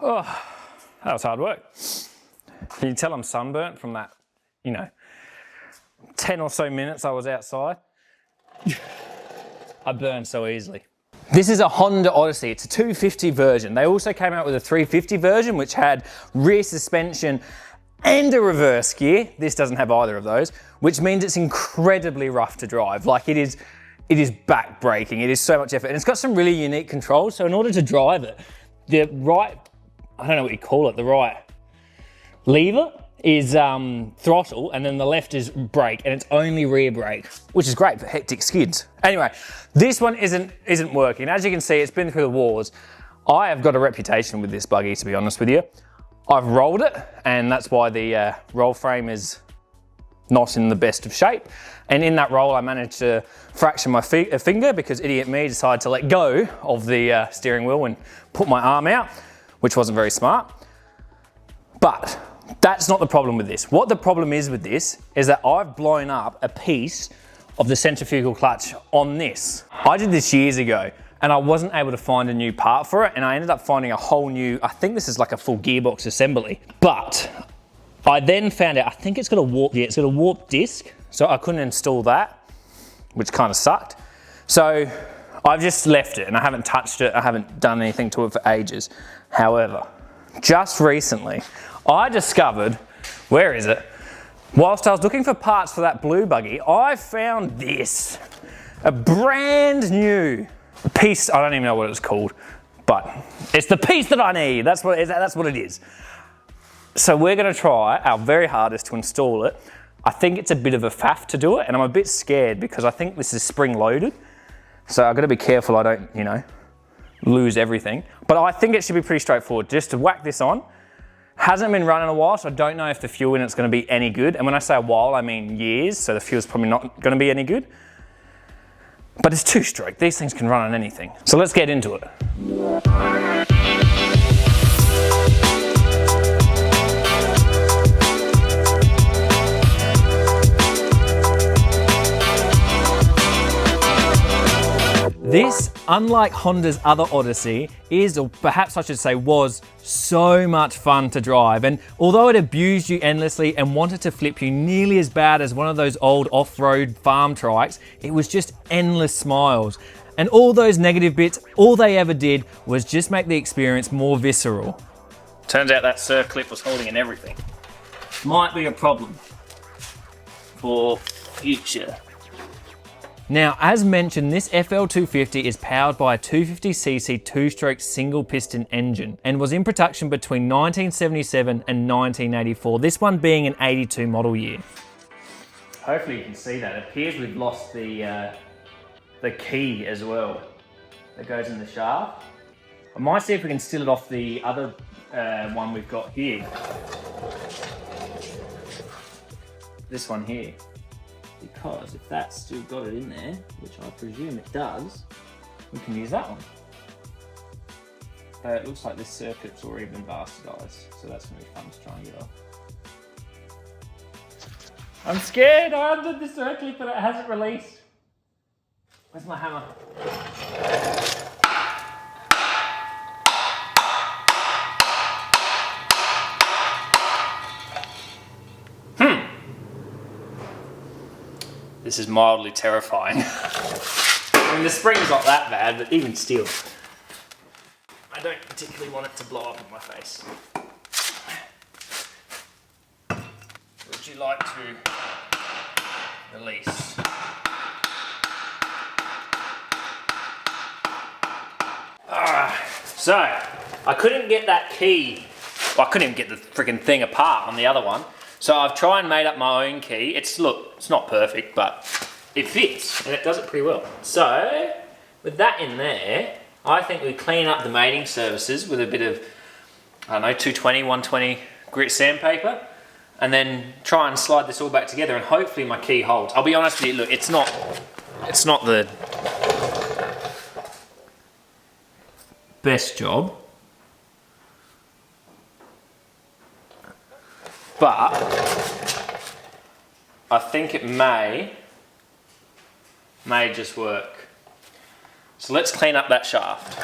Oh, that was hard work. Can you tell I'm sunburnt from that, 10 or so minutes I was outside? I burn so easily. This is a Honda Odyssey. It's a 250 version. They also came out with a 350 version, which had rear suspension and a reverse gear. This doesn't have either of those, which means it's incredibly rough to drive. Like it is back braking. It is so much effort. And it's got some really unique controls. So in order to drive it, the right, I don't know what you call it, the right lever is throttle, and then the left is brake, and it's only rear brake, which is great for hectic skids. Anyway, this one isn't working. As you can see, it's been through the wars. I have got a reputation with this buggy, to be honest with you. I've rolled it, and that's why the roll frame is not in the best of shape. And in that roll, I managed to fracture my finger because idiot me decided to let go of the steering wheel and put my arm out, which wasn't very smart. But that's not the problem with this. What the problem is with this is that I've blown up a piece of the centrifugal clutch on this. I did this years ago and I wasn't able to find a new part for it, and I ended up finding a whole new, I think this is like a full gearbox assembly. But I then found out, I think it's got a warped disc, so I couldn't install that, which kind of sucked. So I've just left it and I haven't touched it. I haven't done anything to it for ages. However, just recently, I discovered, where is it? Whilst I was looking for parts for that blue buggy, I found this, a brand new piece. I don't even know what it's called, but it's the piece that I need. That's what it is. So we're gonna try our very hardest to install it. I think it's a bit of a faff to do it, and I'm a bit scared because I think this is spring loaded. So I've got to be careful I don't, lose everything. But I think it should be pretty straightforward. Just to whack this on. Hasn't been running a while, so I don't know if the fuel in it's going to be any good. And when I say a while, I mean years, so the fuel's probably not going to be any good. But it's two-stroke. These things can run on anything. So let's get into it. This, unlike Honda's other Odyssey, is, or perhaps I should say was, so much fun to drive. And although it abused you endlessly and wanted to flip you nearly as bad as one of those old off-road farm trikes, it was just endless smiles. And all those negative bits, all they ever did was just make the experience more visceral. Turns out that circlip was holding in everything. Might be a problem for future. Now, as mentioned, this FL250 is powered by a 250cc two-stroke single-piston engine and was in production between 1977 and 1984, this one being an 82 model year. Hopefully you can see that. It appears we've lost the key as well that goes in the shaft. I might see if we can steal it off the other one we've got here. This one here. Because if that's still got it in there, which I presume it does, we can use that one. But it looks like this circuit's already been bastardized, so that's going to be fun to try and get off. I'm scared, I undid the circuit, but it hasn't released. Where's my hammer? This is mildly terrifying. I mean, the spring's not that bad, but even still, I don't particularly want it to blow up in my face. Would you like to release? So, I couldn't get that key, well, I couldn't even get the freaking thing apart on the other one. So I've tried and made up my own key. It's not perfect, but it fits and it does it pretty well. So with that in there, I think we clean up the mating surfaces with a bit of, I don't know, 220, 120 grit sandpaper, and then try and slide this all back together, and hopefully my key holds. I'll be honest with you, look, it's not the best job, but I think it may just work. So let's clean up that shaft.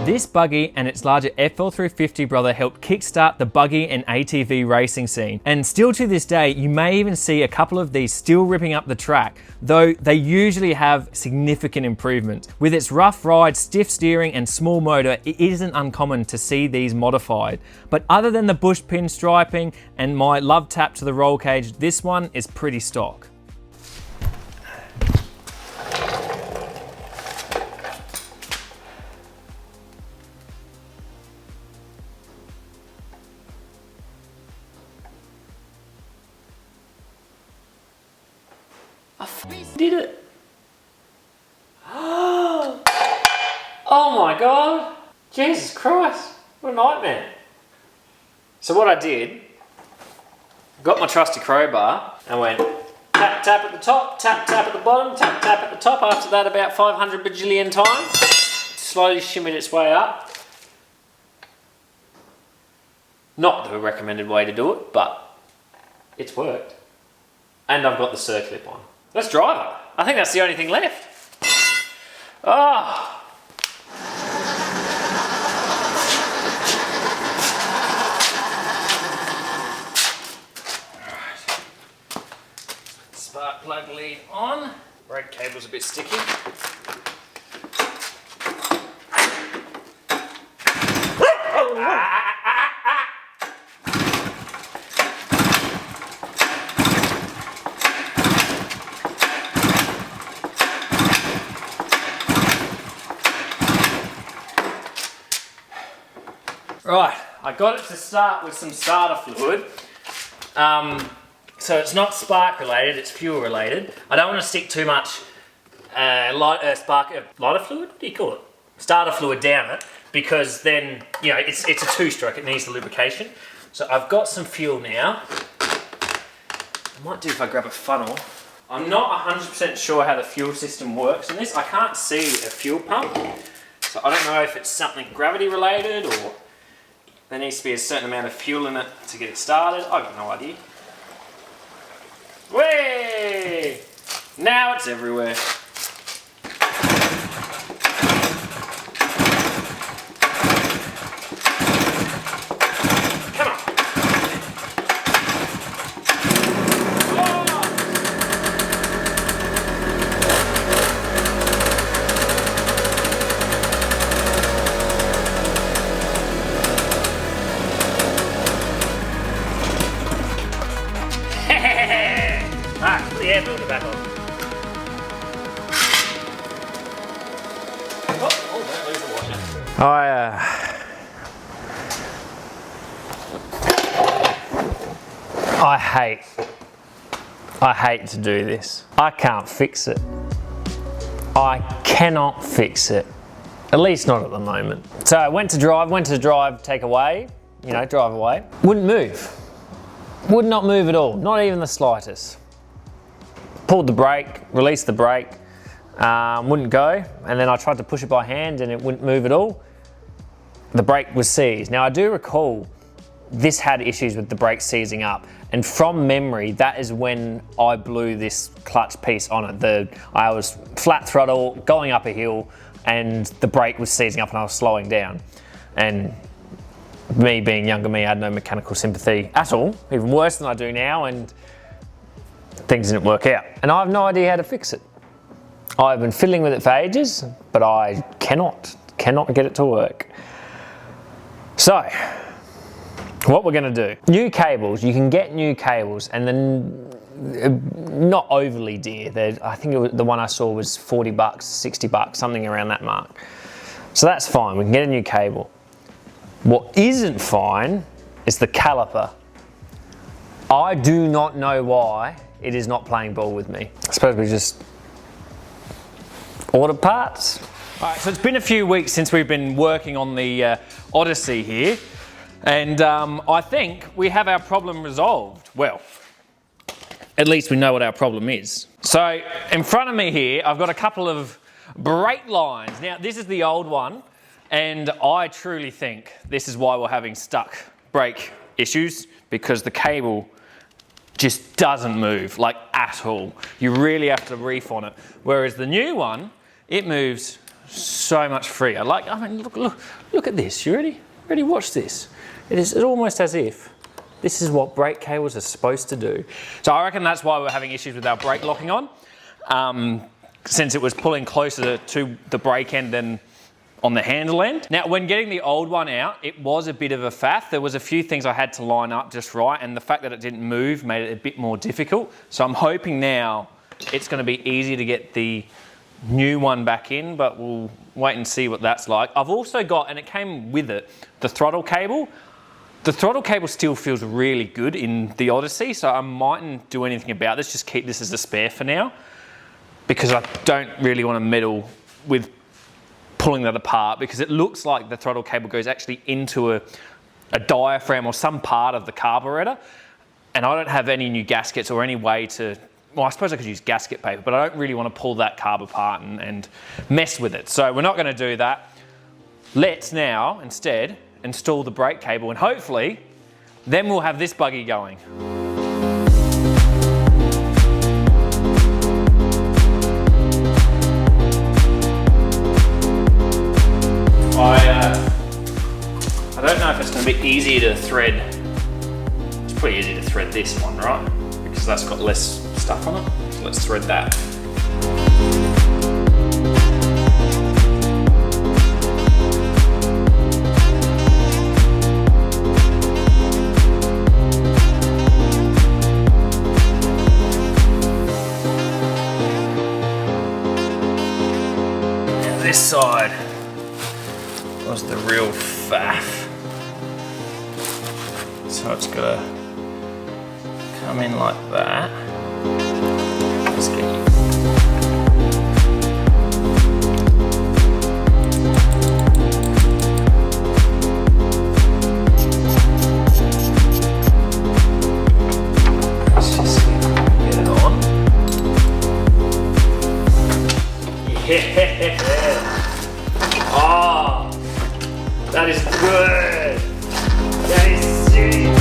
This buggy and its larger FL350 brother helped kickstart the buggy and ATV racing scene. And still to this day, you may even see a couple of these still ripping up the track, though they usually have significant improvements. With its rough ride, stiff steering and small motor, it isn't uncommon to see these modified. But other than the bush pin striping and my love tap to the roll cage, this one is pretty stock. Did it? Oh my God! Jesus Christ! What a nightmare! So what I did, got my trusty crowbar and went tap tap at the top, tap tap at the bottom, tap tap at the top. After that, about 500 bajillion times, slowly shimmied its way up. Not the recommended way to do it, but it's worked. And I've got the circlip on. Let's drive it. I think that's the only thing left. Oh. Right. Spark plug lead on. Brake cable's a bit sticky. Right, I got it to start with some starter fluid. So it's not spark related, it's fuel related. I don't want to stick too much lighter fluid? What do you call it? Starter fluid down it, because then, you know, it's a two-stroke, it needs the lubrication. So I've got some fuel now. I might do if I grab a funnel. I'm not 100% sure how the fuel system works in this. I can't see a fuel pump. So I don't know if it's something gravity related or there needs to be a certain amount of fuel in it to get it started. I've got no idea. Way! Now it's everywhere. Come on. Put the air filter back on. Oh, don't lose the washer. I hate to do this. I can't fix it. I cannot fix it. At least not at the moment. So I went to drive, take away, drive away. Wouldn't move. Would not move at all, not even the slightest. Pulled the brake, released the brake, wouldn't go, and then I tried to push it by hand and it wouldn't move at all. The brake was seized. Now I do recall this had issues with the brake seizing up, and from memory, that is when I blew this clutch piece on it. I was flat throttle, going up a hill, and the brake was seizing up and I was slowing down. And me being younger me, I had no mechanical sympathy at all, even worse than I do now, and things didn't work out. And I have no idea how to fix it. I've been fiddling with it for ages, but I cannot get it to work. So, what we're gonna do, new cables, you can get new cables, and then not overly dear. I think the one I saw was 40 bucks, 60 bucks, something around that mark. So that's fine, we can get a new cable. What isn't fine is the caliper. I do not know why it is not playing ball with me. I suppose we just order parts. All right, so it's been a few weeks since we've been working on the Odyssey here. And I think we have our problem resolved. Well, at least we know what our problem is. So in front of me here, I've got a couple of brake lines. Now this is the old one, and I truly think this is why we're having stuck brake issues, because the cable just doesn't move, like at all. You really have to reef on it. Whereas the new one, it moves so much freer. Like, I mean, look at this. You ready? Ready? Watch this. It's almost as if this is what brake cables are supposed to do. So I reckon that's why we're having issues with our brake locking on, since it was pulling closer to the brake end than on the handle end. Now, when getting the old one out, it was a bit of a faff. There was a few things I had to line up just right, and the fact that it didn't move made it a bit more difficult. So I'm hoping now it's going to be easy to get the new one back in, but we'll wait and see what that's like. I've also got, and it came with it, the throttle cable. The throttle cable still feels really good in the Odyssey, so I mightn't do anything about this, just keep this as a spare for now, because I don't really want to meddle with pulling that apart, because it looks like the throttle cable goes actually into a diaphragm or some part of the carburetor, and I don't have any new gaskets or any way to, well, I suppose I could use gasket paper, but I don't really want to pull that carb apart and mess with it. So we're not going to do that. Let's now instead install the brake cable, and hopefully then we'll have this buggy going. I don't know if it's going to be easier to thread. It's pretty easy to thread this one, right? Because that's got less stuff on it. So let's thread that. Now this side was the real faff. So it's got to come in like that. Let's get you. Let's just get it on. Yeah! Oh! That is good! That is sick!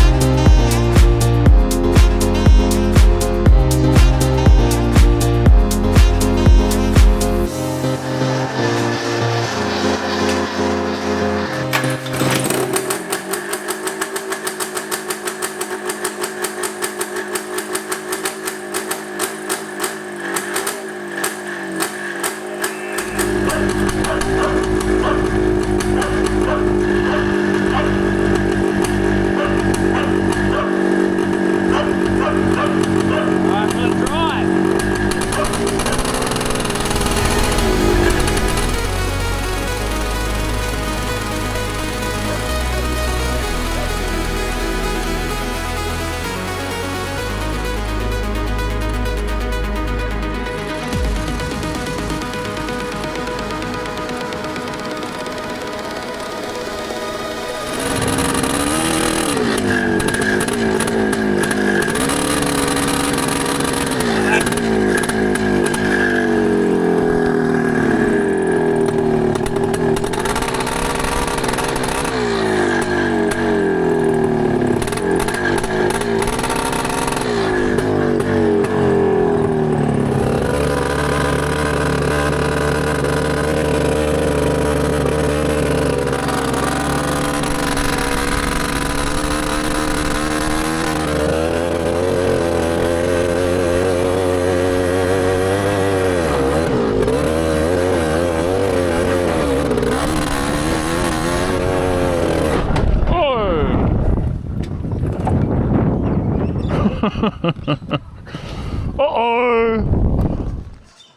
Uh-oh!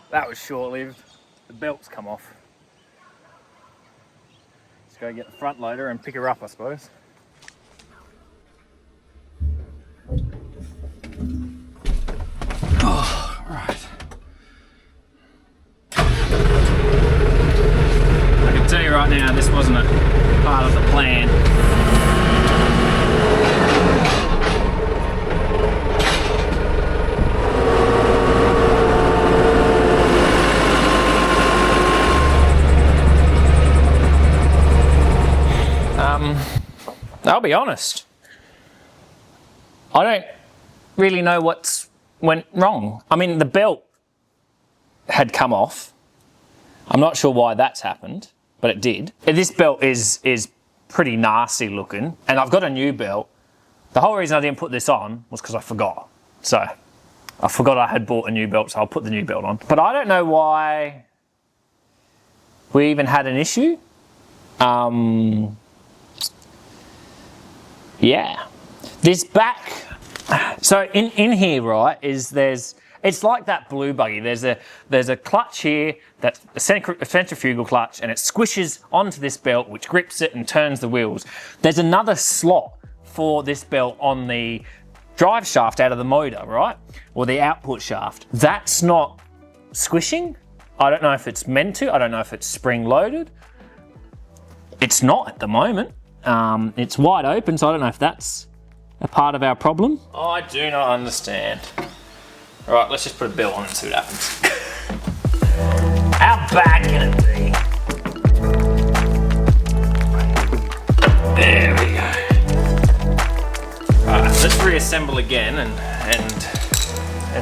That was short-lived. The belt's come off. Let's go get the front loader and pick her up, I suppose. Oh, right. I can tell you right now, this wasn't a part of the plan. I'll be honest. I don't really know what's went wrong. I mean, the belt had come off, I'm not sure why that's happened, but it did. This belt is pretty nasty looking, and I've got a new belt. The whole reason I didn't put this on was because I forgot. So I forgot I had bought a new belt, so I'll put the new belt on. But I don't know why we even had an issue. Yeah. This back, so in here, right, it's like that blue buggy. There's a clutch here, that's a centrifugal clutch, and it squishes onto this belt, which grips it and turns the wheels. There's another slot for this belt on the drive shaft out of the motor, right? Or the output shaft. That's not squishing. I don't know if it's meant to. I don't know if it's spring loaded. It's not at the moment. It's wide open, so I don't know if that's a part of our problem. I do not understand. All right, let's just put a belt on and see what happens. How bad can it be? There we go. All right, let's reassemble again and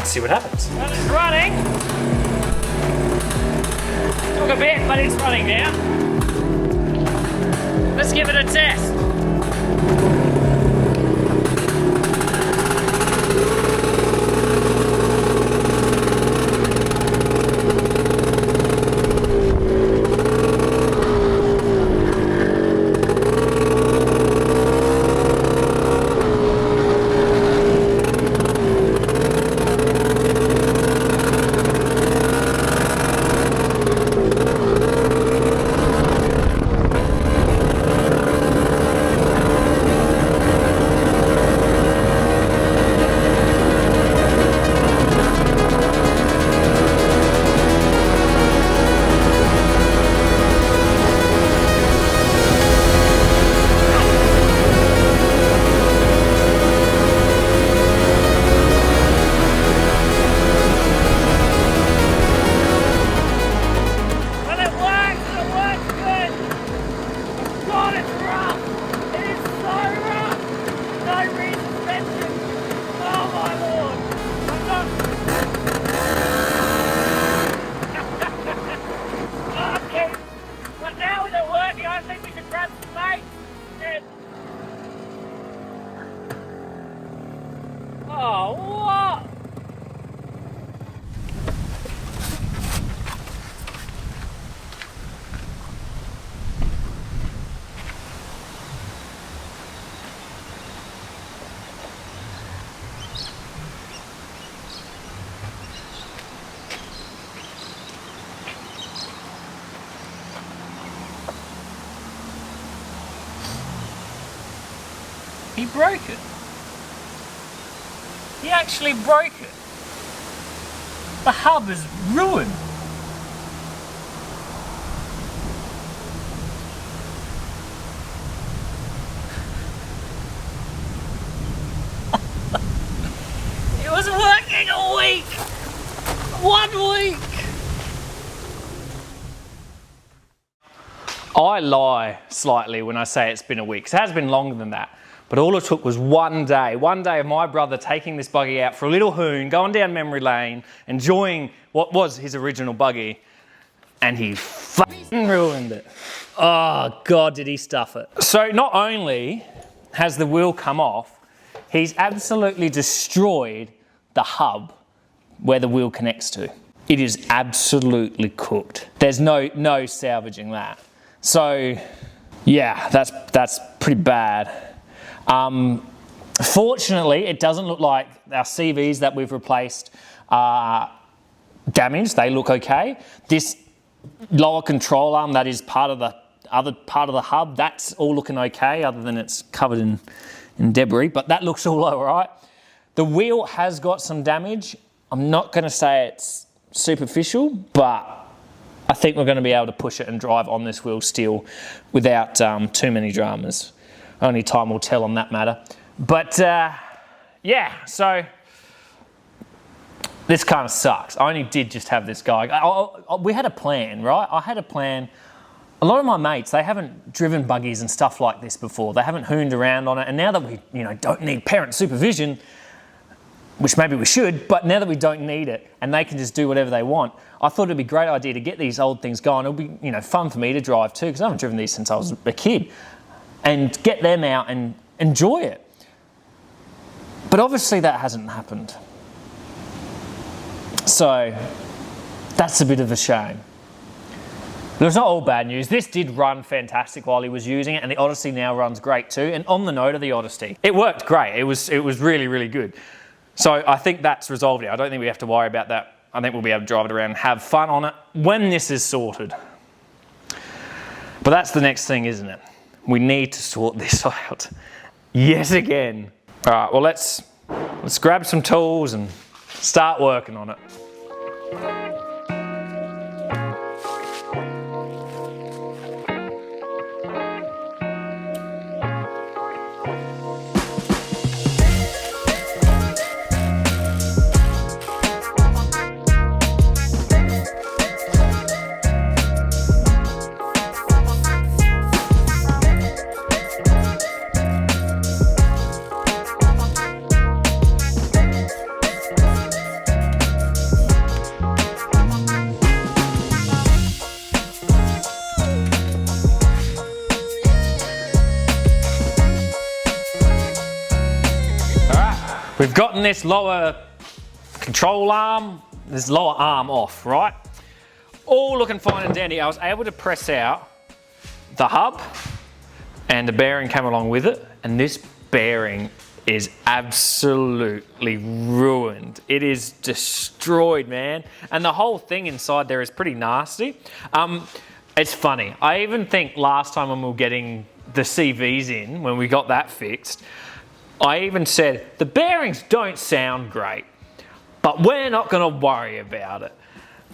see what happens. Well, it's running. Took a bit, but it's running now. Let's give it a test. He broke it. He actually broke it. The hub is ruined. It was working a week. 1 week. I lie slightly when I say it's been a week. It has been longer than that. But all it took was one day of my brother taking this buggy out for a little hoon, going down memory lane, enjoying what was his original buggy, and he fucking ruined it. Oh God, did he stuff it. So not only has the wheel come off, he's absolutely destroyed the hub where the wheel connects to. It is absolutely cooked. There's no salvaging that. So yeah, that's pretty bad. Fortunately, it doesn't look like our CVs that we've replaced are damaged. They look okay. This lower control arm that is part of the other part of the hub, that's all looking okay, other than it's covered in debris, but that looks all right. The wheel has got some damage. I'm not going to say it's superficial, but I think we're going to be able to push it and drive on this wheel still without too many dramas. Only time will tell on that matter. But yeah, so this kind of sucks. I only did just have this guy. We had a plan, right? I had a plan. A lot of my mates, they haven't driven buggies and stuff like this before. They haven't hooned around on it. And now that we don't need parent supervision, which maybe we should, but now that we don't need it and they can just do whatever they want, I thought it'd be a great idea to get these old things going. It'll be, you know, fun for me to drive too, because I haven't driven these since I was a kid, and get them out and enjoy it. But obviously that hasn't happened. So that's a bit of a shame. But it's not all bad news. This did run fantastic while he was using it, and the Odyssey now runs great too. And on the note of the Odyssey, it worked great. It was really, really good. So I think that's resolved it. I don't think we have to worry about that. I think we'll be able to drive it around and have fun on it when this is sorted. But that's the next thing, isn't it? We need to sort this out yet again. All right, well, let's grab some tools and start working on it. We've gotten this lower control arm, this lower arm off, right? All looking fine and dandy. I was able to press out the hub and the bearing came along with it, and this bearing is absolutely ruined. It is destroyed, man. And the whole thing inside there is pretty nasty. It's funny. I even think last time when we were getting the CVs in, when we got that fixed, I even said, the bearings don't sound great, but we're not gonna worry about it.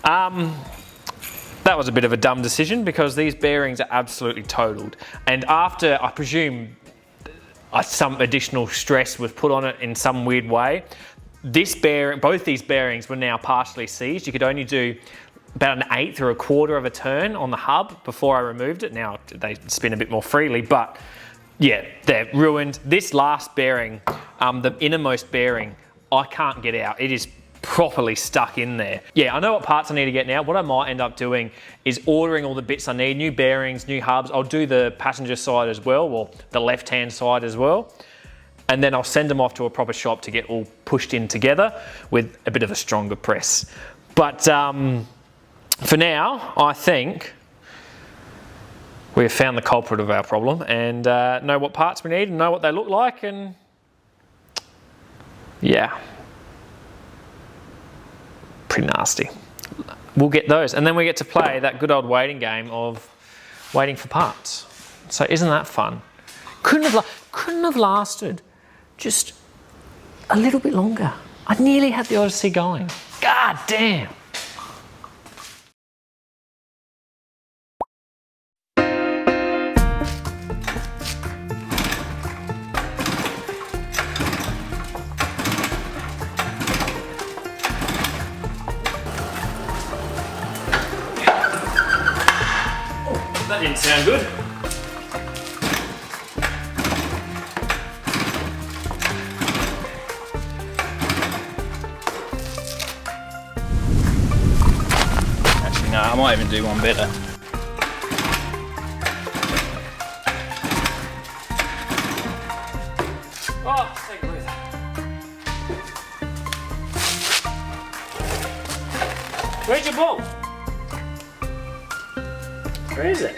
That was a bit of a dumb decision because these bearings are absolutely totaled. And after, I presume, some additional stress was put on it in some weird way, this bearing, both these bearings were now partially seized. You could only do about an 1/8 or 1/4 of a turn on the hub before I removed it. Now they spin a bit more freely, but yeah, they're ruined. This last bearing, the innermost bearing, I can't get out. It is properly stuck in there. Yeah, I know what parts I need to get now. What I might end up doing is ordering all the bits I need, new bearings, new hubs. I'll do the passenger side as well, or the left-hand side as well. And then I'll send them off to a proper shop to get all pushed in together with a bit of a stronger press. But for now, I think we have found the culprit of our problem and know what parts we need and know what they look like, and yeah, pretty nasty. We'll get those, and then we get to play that good old waiting game of waiting for parts. So isn't that fun? Couldn't have lasted just a little bit longer. I nearly had the Odyssey going. God damn. That didn't sound good. Actually, no, I might even do one better. Oh, take a breath. Where's your ball? Where is it?